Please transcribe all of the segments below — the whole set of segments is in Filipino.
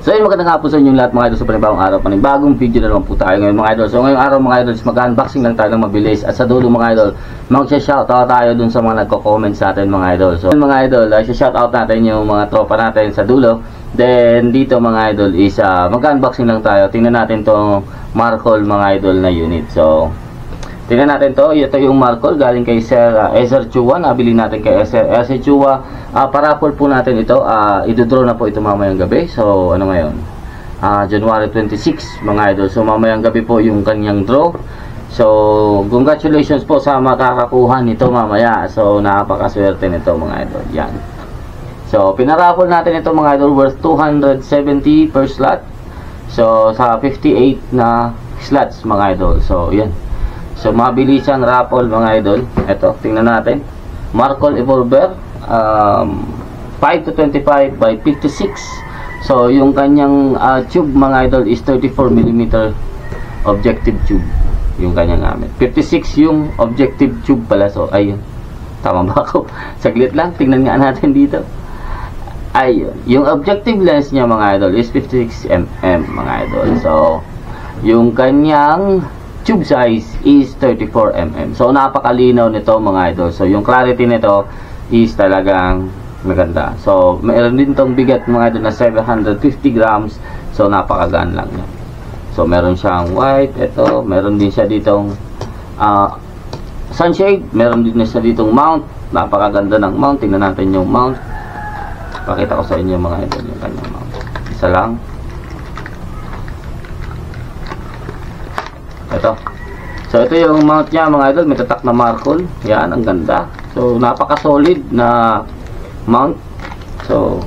So yun, magandang hapon sa inyong lahat mga idol sa panibagong araw, panibagong video na naman po tayo ngayon mga idol. So ngayong araw mga idol, mag-unboxing lang tayo ng mabilis. At sa dulo mga idol, mag-shoutout tayo dun sa mga nagko-comment sa atin mga idol. So mga idol, shoutout natin yung mga tropa natin sa dulo. Then dito mga idol is mag-unboxing lang tayo. Tingnan natin tong Markol mga idol na unit. So tingnan natin to. Ito yung Markol galing kay Sir Ezer Chua. Nabili natin kay Ezer Chua. Parapol po natin ito. Idodraw na po ito mamayang gabi. So ano ngayon? January 26 mga idol. So mamayang gabi po yung kanyang draw. So congratulations po sa makakakuha nito mamaya. So napakaswerte nito mga idol. Yan. So pinarapol natin ito mga idol worth 270 per slot. So sa 58 na slots mga idol. So yan. So mabilisang raffle mga idol. Ito, tingnan natin. Markol Evolver 5 to 25 by 56. So yung kanyang tube mga idol is 34mm objective tube. Yung kanyang gamit. 56 yung objective tube pala. So ayun. Tama ba ako? Saglit lang, tingnan nga natin dito. Ayun. Yung objective lens niya mga idol is 56mm mga idol. So yung kanyang tube size is 34mm. So napakalinaw nito mga idol. So yung clarity nito is talagang maganda. So meron din tong bigat mga idol na 750 grams. So napakagaan lang niya. So meron siyang white. Ito, meron din siya ditong sunshade. Meron din siya ditong mount. Napakaganda ng mount. Tingnan natin yung mount. Pakita ko sa inyo mga idol yung kanyang mount. Isa lang. Ito. So ito yung mount niya mga idol, may tatak na Markol. Yan, ang ganda. So napaka-solid na mount. So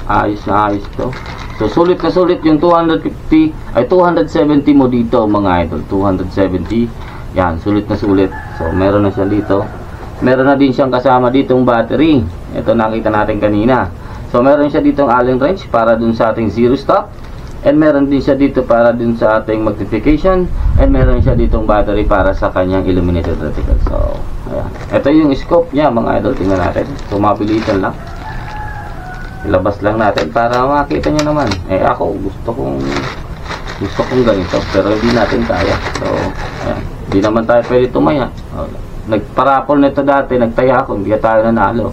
ayos na ayos to. So sulit na sulit yung 270 mo dito mga idol. 270. Yan, sulit na sulit. So meron na siya dito. Meron na din siyang kasama ditong battery. Ito nakita natin kanina. So meron siya ditong Allen wrench para dun sa ating zero stop. And meron din siya dito para din sa ating magnification. And meron siya ditong battery para sa kanyang illuminated reticle. So, ayan. Ito yung scope niya mga idol. Tingnan natin. So, mabilisan lang. Ilabas lang natin para makita nyo naman. Eh, ako gusto kong ganito. Pero hindi natin kaya. So, ayan. Hindi naman tayo pwede tumaya. Nagparapol nito dati. Nagtaya ako. Hindi tayo nanalo.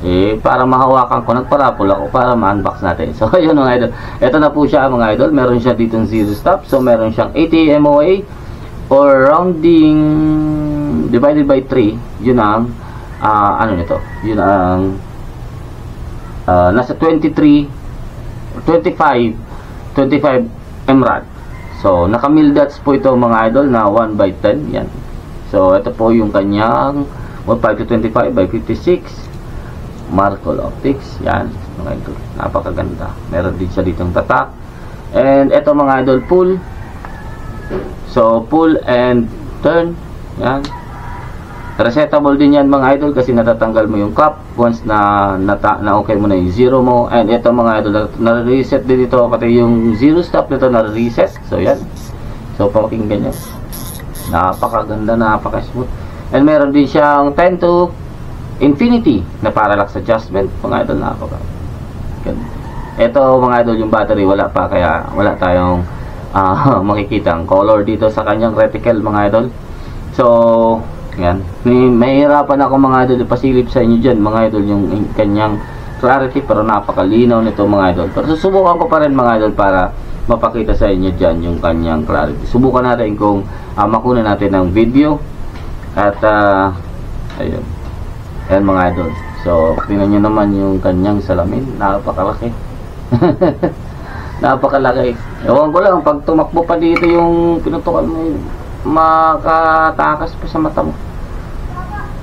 Eh, para mahawakan ko, nagparapol ako para ma-unbox natin. So, ayun mga idol. Ito na po siya mga idol. Meron siya ditong zero stop. So, meron siyang 80 MOA or rounding divided by 3. Yun ang, ano nito? Yun ang, nasa 25 MRAD. So, naka mil dots po ito mga idol na 1 by 10. Yan. So, ito po yung kanyang 5 to 25 by 56. Markol Optics, yan mga idol, napakaganda. Meron din siya ditong tatak. And eto mga idol, pull. So pull and turn, yan. Resetable din yan mga idol kasi natatanggal mo yung cap once na okay mo na yung zero mo. And eto mga idol, na-reset din dito pati yung zero stop nito na-reset. So yan. So pakinggan nyo, napakaganda, napaka-smooth. And meron din siyang 10 to infinity na parallax adjustment mga idol, napaka. Ito mga idol yung battery wala pa kaya wala tayong makikita ang color dito sa kanyang reticle mga idol. So yan, mahirapan ako mga idol ipasilip sa inyo dyan mga idol yung kanyang clarity, pero napakalinaw nito mga idol. Pero susubukan ko pa rin mga idol para mapakita sa inyo dyan yung kanyang clarity. Subukan natin kung makunan natin ng video at ayun. Ayan mga idol. So, tingnan nyo naman yung kanyang salamin. Napakalaki. Napakalaki. Ewan ko lang, pag tumakbo pa dito yung pinutukan mo, makatakas pa sa mata mo.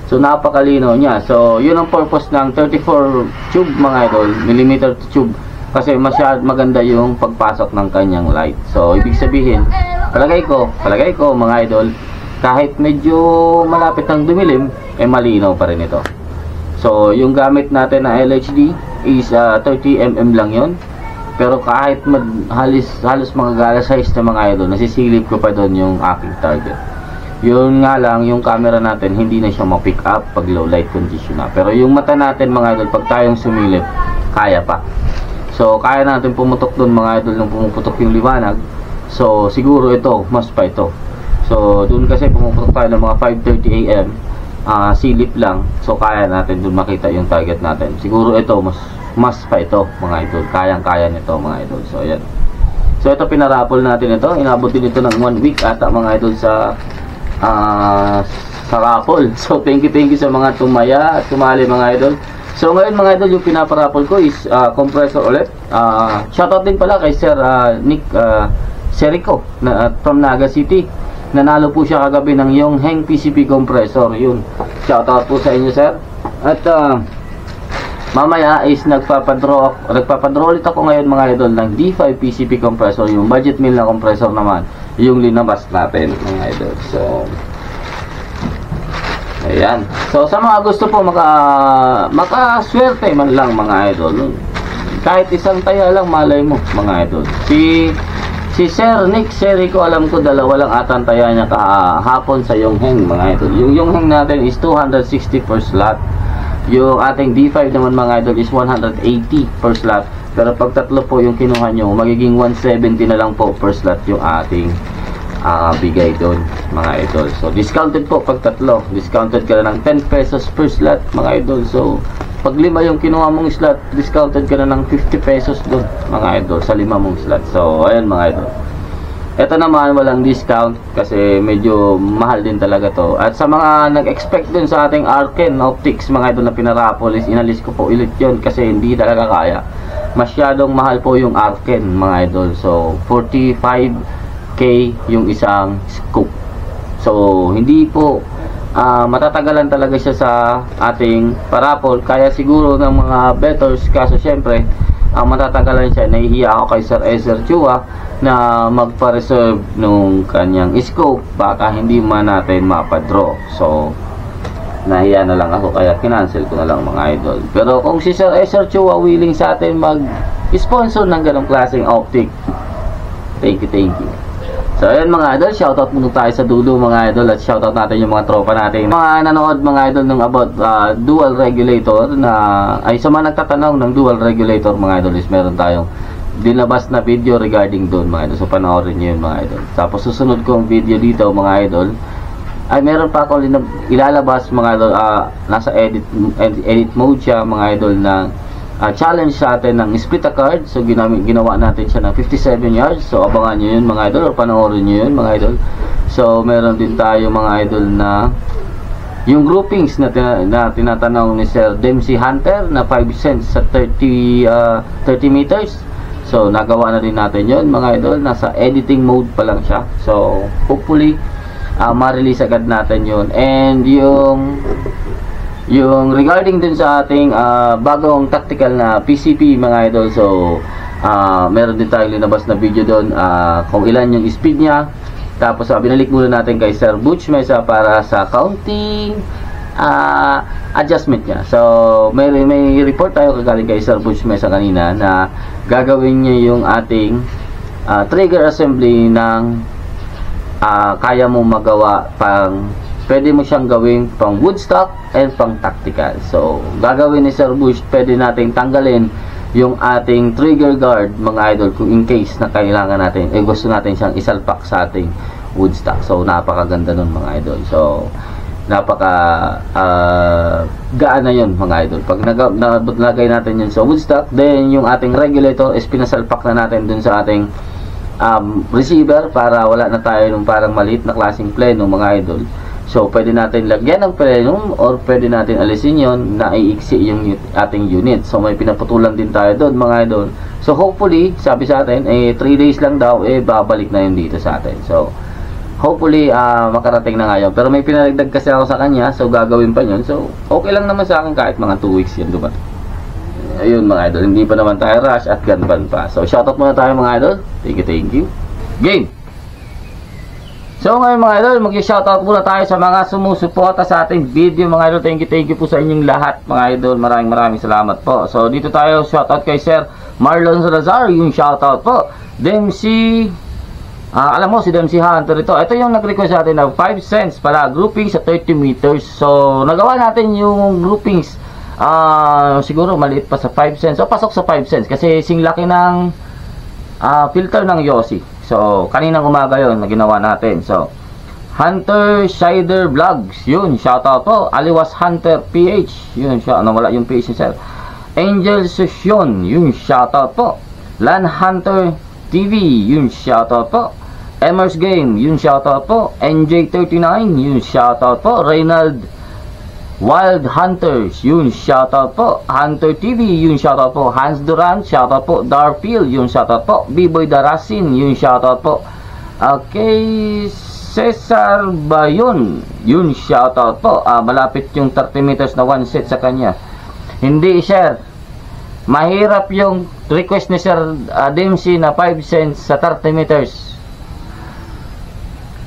So, napakalinaw niya. So, yun ang purpose ng 34 tube mga idol. Millimeter tube. Kasi maganda yung pagpasok ng kanyang light. So, ibig sabihin, palagay ko mga idol, kahit medyo malapit ang dumilim, eh malinaw pa rin ito. So, yung gamit natin na LHD is 30mm lang yon. Pero kahit halos mga gala size na mga idol, nasisilip ko pa doon yung aking target. Yun nga lang, yung camera natin hindi na siya ma-pick up pag low light condition na. Pero yung mata natin mga idol, pag tayong sumilip, kaya pa. So kaya natin pumutok doon mga idol nung pumuputok yung liwanag. So siguro ito, mas pa ito. So doon kasi pumuputok tayo ng mga 5:30 AM, silip lang. So kaya natin doon makita yung target natin. Siguro ito, mas pa ito mga idol. Kayang-kaya nito mga idol. So ayan. So ito pinarapol natin ito. Inabot din ito ng 1 week ata mga idol sa raffle. So thank you sa mga tumaya at tumali mga idol. So ngayon mga idol, yung pinaparapol ko is compressor ulit. Shoutout din pala kay Sir Nick Serico from Naga City. Nanalo po siya kagabi ng Yongheng PCP compressor. Yun, shoutout po sa inyo sir. At mamaya is nagpapadraw ulit ako ngayon mga idol ng D5 PCP compressor. Yung budget mill na compressor naman, yung linabas natin mga idol. So ayan. So sa mga gusto po makaswerte man lang mga idol, kahit isang taya lang malay mo mga idol. Si Sir Nick Serico, alam ko dalawa lang atang taya niya kahapon sa Yongheng mga idol. Yung Yongheng natin is 260 per slot. Yung ating D5 naman mga idol is 180 per slot. Pero pag tatlo po yung kinuha nyo, magiging 170 na lang po per slot yung ating bigay doon mga idol. So discounted po pag tatlo, discounted ka na ng 10 pesos per slot mga idol. So pag 5 yung kinuha mong slot, discounted ka na ng 50 pesos doon mga idol sa 5 mong slot. So ayan mga idol, ito naman walang discount kasi medyo mahal din talaga to. At sa mga nag-expect dun sa ating Arken Optics mga idol na pinarapol, is inalis ko po ulit yun kasi hindi talaga kaya, masyadong mahal po yung Arken mga idol. So 45k yung isang scoop. So hindi po matatagalan talaga siya sa ating parapol, kaya siguro ng mga bettors. Kaso syempre matatagalan siya. Nahihiya ako kay Sir Ezer Chua na magpa-reserve nung kanyang scope, baka hindi man natin mapadraw. So nahiya na lang ako, kaya kinancel ko na lang mga idol. Pero kung si Sir Ezer Chua willing sa atin mag-sponsor ng ganong klaseng optic, thank you. So ayan mga idol, shoutout muna tayo sa dulo mga idol, at shoutout natin yung mga tropa natin, mga nanood mga idol ng about dual regulator na, ay sa mga nagtatanong ng dual regulator mga idol, is meron tayong dinabas na video regarding doon mga idol. So panoorin nyo yun mga idol. Tapos susunod kong video dito mga idol, ay meron pa ako ilalabas mga idol, nasa edit mode siya mga idol, na challenge sa atin ng split a card. So ginawa natin siya ng 57 yards. So abangan nyo yun mga idol, o panoorin nyo yun mga idol. So meron din tayo mga idol na yung groupings na tinatanong ni Sir Dempsey Hunter na 5 cents sa 30 meters. So nagawa na din natin yun mga idol. Nasa editing mode pa lang siya. So hopefully ma-release agad natin yun. And yung regarding dun sa ating bagong tactical na PCP mga idol, so meron din tayong linabas na video doon kung ilan yung speed niya. Tapos binalik muna natin kay Sir Butch Mesa para sa counting adjustment niya. So may report tayo kagaling kay Sir Butch Mesa kanina na gagawin niya yung ating trigger assembly ng kaya mo magawa pwede mo siyang gawing pang woodstock and pang tactical. So gagawin ni Sir Bush, pwede nating tanggalin yung ating trigger guard mga idol kung in case na kailangan natin, gusto natin siyang isalpak sa ating woodstock. So napakaganda nun mga idol. So napaka gaan na yun mga idol. Pag nalagay natin yun sa woodstock, then yung ating regulator is pinasalpak na natin dun sa ating receiver para wala na tayo nung parang maliit na klaseng pleno mga idol. So pwede natin lagyan ng plenum or pwede natin alisin yon na iiksi yung ating unit. So may pinaputulan din tayo doon mga idol. So hopefully, sabi sa atin 3 days lang daw babalik na yun dito sa atin. So hopefully makarating na ngayon. Pero may pinaragdag kasi ako sa kanya, so gagawin pa yun. So okay lang naman sa akin kahit mga 2 weeks yun dumating. Ayun mga idol, hindi pa naman tayo rush at ganban pa. So shoutout muna tayo mga idol. Thank you. Game! So ngayon mga idol, mag-shoutout muna tayo sa mga sumusuporta sa ating video mga idol. Thank you po sa inyong lahat mga idol. Maraming salamat po. So dito tayo, shoutout kay Sir Marlon Salazar, yung shoutout po. Dempsey, alam mo si Dempsey Hunter ito yung nag-request sa atin na 5 cents pala groupings sa 30 meters. So nagawa natin yung groupings Siguro maliit pa sa 5 cents. So, pasok sa 5 cents. Kasi sing laki ng filter ng Yossi. So, kaninang umaga yon na ginawa natin. So, Hunter Shider Vlogs. Yun, shoutout po. Aliwas Hunter PH. Yun, wala yung PH niya, sir. Angel Susyon. Yun, shoutout po. Land Hunter TV. Yun, shoutout po. Emers Game. Yun, shoutout po. NJ39. Yun, shoutout po. Reynald Wild Hunters, yun, shoutout po. Hunter TV, yun, shoutout po. Hans Duran, shoutout po. Darfield, yun, shoutout po. B-Boy Darasin, yun, shoutout po. Okay, Cesar Bayon, yun, shoutout po. Malapit yung 30 meters na one set sa kanya. Hindi, sir. Mahirap yung request ni Sir Dempsey na 5 cents sa 30 meters.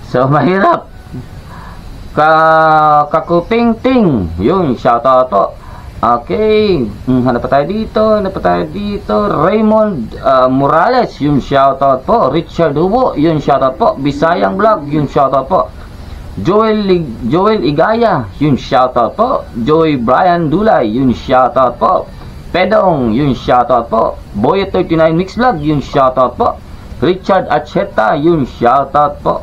So, mahirap. Kakuting-ting, yun, shoutout po. Okay, hanap pa tayo dito, Raymond Morales, yun, shoutout po. Richard Hubo, yun, shoutout po. Bisayang Vlog, yun, shoutout po. Joel Igaya, yun, shoutout po. Joy Brian Dulay, yun, shoutout po. Pedong, yun, shoutout po. Boy39 Mix Vlog, yun, shoutout po. Richard Acheta, yun, shoutout po.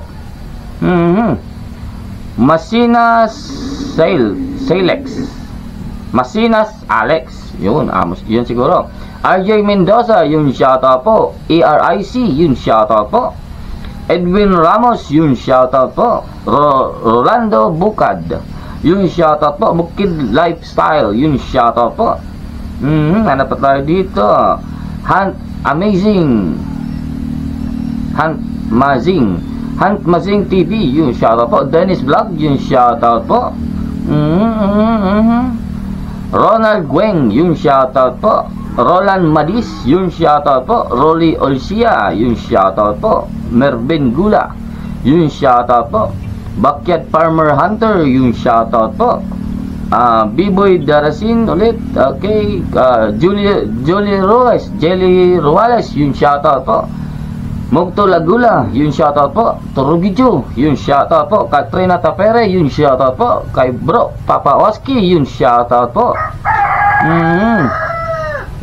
Masinas Salex, Masinas Alex, yun, yun siguro. RJ Mendoza, yun, shoutout po. ERIC, yun, shoutout po. Edwin Ramos, yun, shoutout po. Rolando Bukad, yun, shoutout po. Bukid Lifestyle, yun, shoutout po. Ano pa tayo dito? Hunt Mazing TV, yung shoutout po. Dennis Vlog, yung shoutout po. Ronald Gueng, yung shoutout po. Roland Madis, yung shoutout po. Rolly Olsia, yung shoutout po. Mervin Gula, yung shoutout po. Backyard Farmer Hunter, yung shoutout po. B-Boy Darasin ulit. Okay, Jelly Ruales, yung shoutout po. Mugto Lagula, yun, shoutout po. Turugidyo, yun, shoutout po. Katrina Tapere, yun, shoutout po. Kay bro Papa Oski, yun, shoutout po.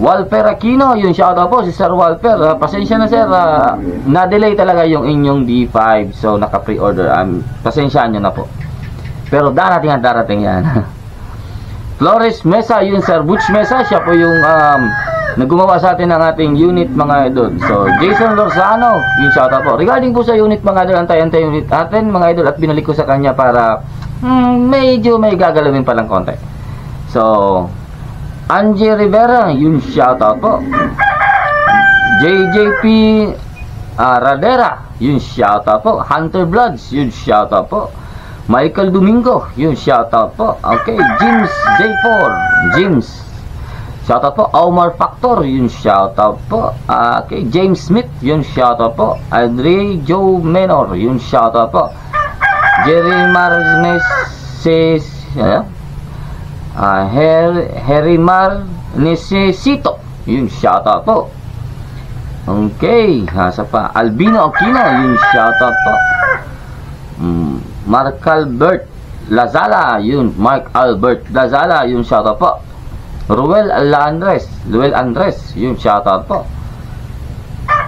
Walper Aquino, yun, shoutout po. Si Sir Walper, pasensya na, sir, na-delay talaga yung inyong D5. So naka-pre-order, pasensyaan nyo na po. Pero darating yan. Flores Mesa, yun, Sir Butch Mesa, siya po yung naggumawa sa atin ng ating unit, mga idol. So, Jason Lorzano, yung shoutout po. Regarding po sa unit, mga idol, antay-antay unit atin, mga idol, at binalik ko sa kanya para medyo may gagalawin pa lang konti. So, Angie Rivera, yung shoutout po. JJP Radera, yung shoutout po. Hunter Bloods, yung shoutout po. Michael Domingo, yung shoutout po. Okay, James J4, James, shoutout po. Omar Factor, yun, shoutout po. Okay, James Smith, yun, shoutout po. Andre Joe Menor, yun, shoutout po. Jerry Marneses, Harry Marnesesito, yun, shoutout po. Okay, hasa pa. Albino Aquino, yun, shoutout po. Mark Albert Lazala, yun, Mark Albert Lazala, yun, shoutout po. Ruel Andres, yun, shoutout po.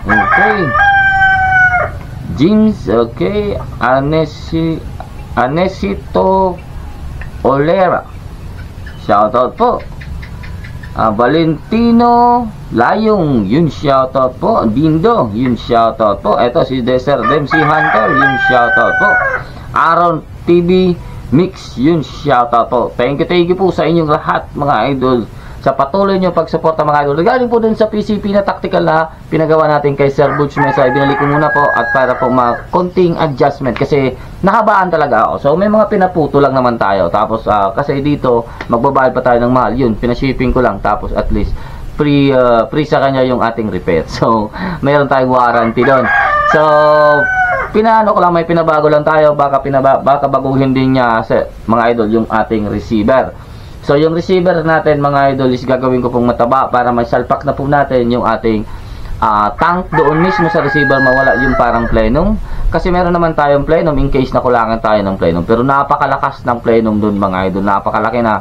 Okay, James, okay. Anesito Olera, shoutout po. Valentino Layong, yun, shoutout po. Dindo, yun, shoutout po. Ito si Desert Dempsey Hunter, yun, shoutout po. Aaron TV Mix, yun, shoutout po. Thank you po sa inyong lahat, mga idol, sa patuloy nyo pagsuporta, mga idol. Regarding po dun sa PCP na tactical na pinagawa natin kay Sir Butch Mesa, ibinalik ko muna po at para po konting adjustment kasi nahabaan talaga ako. So may mga pinaputo lang naman tayo. Tapos kasi dito magbabayad pa tayo ng mahal, yun, pinashipping ko lang. Tapos at least free sa kanya yung ating repair. So mayroon tayong warranty doon. So pinaano ko lang, may pinabago lang tayo, baka baguhin din niya sa mga idol yung ating receiver. So yung receiver natin, mga idol, is gagawin ko pong mataba para may salpak na po natin yung ating tank doon mismo sa receiver, mawala yung parang plenum. Kasi meron naman tayong plenum in case na kulangan tayo ng plenum. Pero napakalakas ng plenum doon, mga idol, napakalaki na.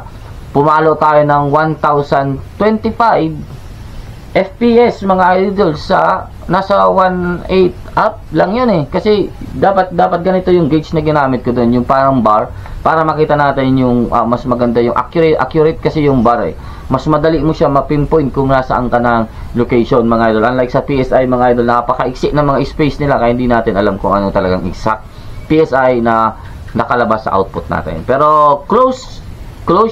pumalo tayo ng 1025 FPS mga idol sa nasa 1.8 up lang yun eh, kasi dapat ganito yung gauge na ginamit ko dun, yung parang bar, para makita natin yung mas maganda yung accurate kasi yung bar eh, mas madali mo siya mapinpoint kung nasaan ka ng location mga idol, unlike sa PSI mga idol, napakaiksi ng mga space nila kaya hindi natin alam kung ano talagang exact PSI na nakalabas sa output natin. Pero close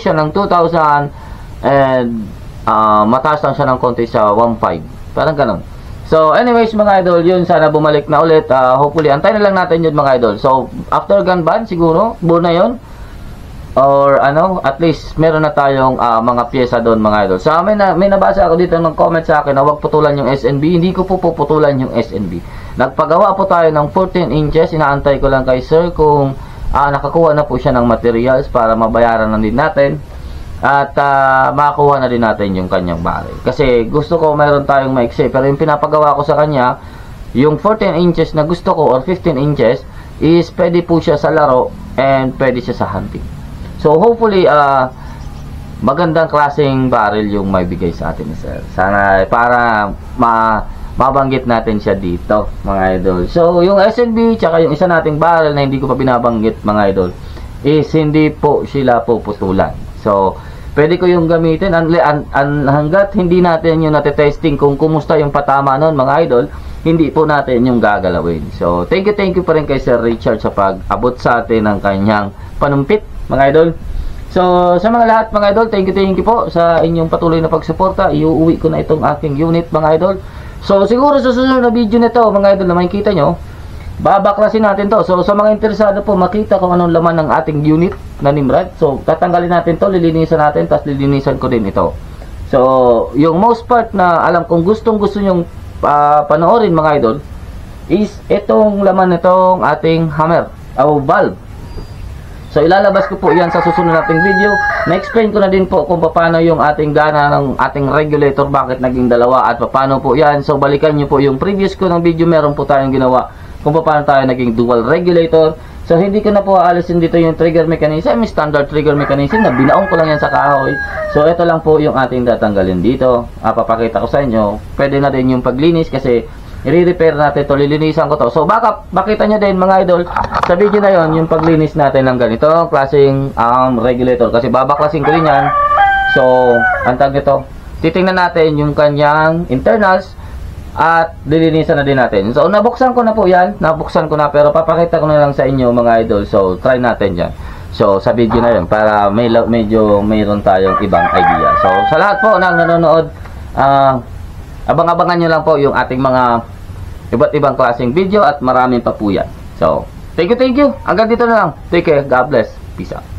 siya ng 2000 and mataas lang siya ng konti sa 1.5, parang ganun. So anyways mga idol, yun, sana bumalik na ulit. Hopefully antayin na lang natin yun mga idol. So after gun ban siguro buo na yun, or ano, at least meron na tayong mga pyesa doon mga idol. So may nabasa ako dito ng comment sa akin na huwag putulan yung SNB. Hindi ko po puputulan yung SNB. Nagpagawa po tayo ng 14 inches. Inaantay ko lang kay sir kung nakakuha na po siya ng materials para mabayaran na din natin. At makakuha na din natin yung kanyang barrel. Kasi gusto ko mayroon tayong maiksi. Pero yung pinapagawa ko sa kanya, yung 14 inches na gusto ko or 15 inches is pwede po siya sa laro and pwede siya sa hunting. So hopefully magandang klaseng barrel yung may bigay sa atin ni sir. Sana para mabanggit natin siya dito mga idol. So yung SNB tsaka yung isa nating barrel na hindi ko pa binabanggit mga idol is hindi po sila puputulan. So pwede ko yung gamitin hanggat hindi natin yung natetesting kung kumusta yung patama nun mga idol, hindi po natin yung gagalawin. So thank you pa rin kay Sir Richard sa pag-abot sa atin ng kanyang panumpit mga idol. So sa mga lahat mga idol, thank you po sa inyong patuloy na pagsuporta. Iuuwi ko na itong aking unit mga idol. So siguro sa susunod na video nito mga idol na makikita nyo, babaklasin natin to. So sa mga interesado po makita kung anong laman ng ating unit na Nimrod, so tatanggalin natin to, lilinisan natin, tapos lilinisan ko din ito. So yung most part na alam kong gusto nyong panoorin mga idol is itong laman nitong ating hammer o valve. So ilalabas ko po yan sa susunod nating video. Na-explain ko na din po kung paano yung ating gana ng ating regulator, bakit naging dalawa at paano po yan. So balikan nyo po yung previous ko ng video, meron po tayong ginawa kung paano tayo naging dual regulator. So hindi ko na po aalisin dito yung trigger mechanism, standard trigger mechanism na binaong ko lang yan sa kahoy. So ito lang po yung ating tatanggalin dito. Papakita ko sa inyo. Pwede na din yung paglinis kasi i-repair natin ito, lilinisan ko to. So baka makita nyo din mga idol sa video na yon yung paglinis natin ng ganito klaseng regulator, kasi babaklasin ko rin yan. So antag nito, titingnan natin yung kanyang internals at lilinisan na din natin. So nabuksan ko na po yan, pero papakita ko na lang sa inyo mga idol. So try natin yan. So sa video na yun para medyo mayroon tayong ibang idea. So sa lahat po na nanonood, abang-abangan nyo lang po yung ating mga iba't ibang klaseng video at maraming pa po yan. So thank you. Hanggang dito na lang. Take care. God bless. Peace out.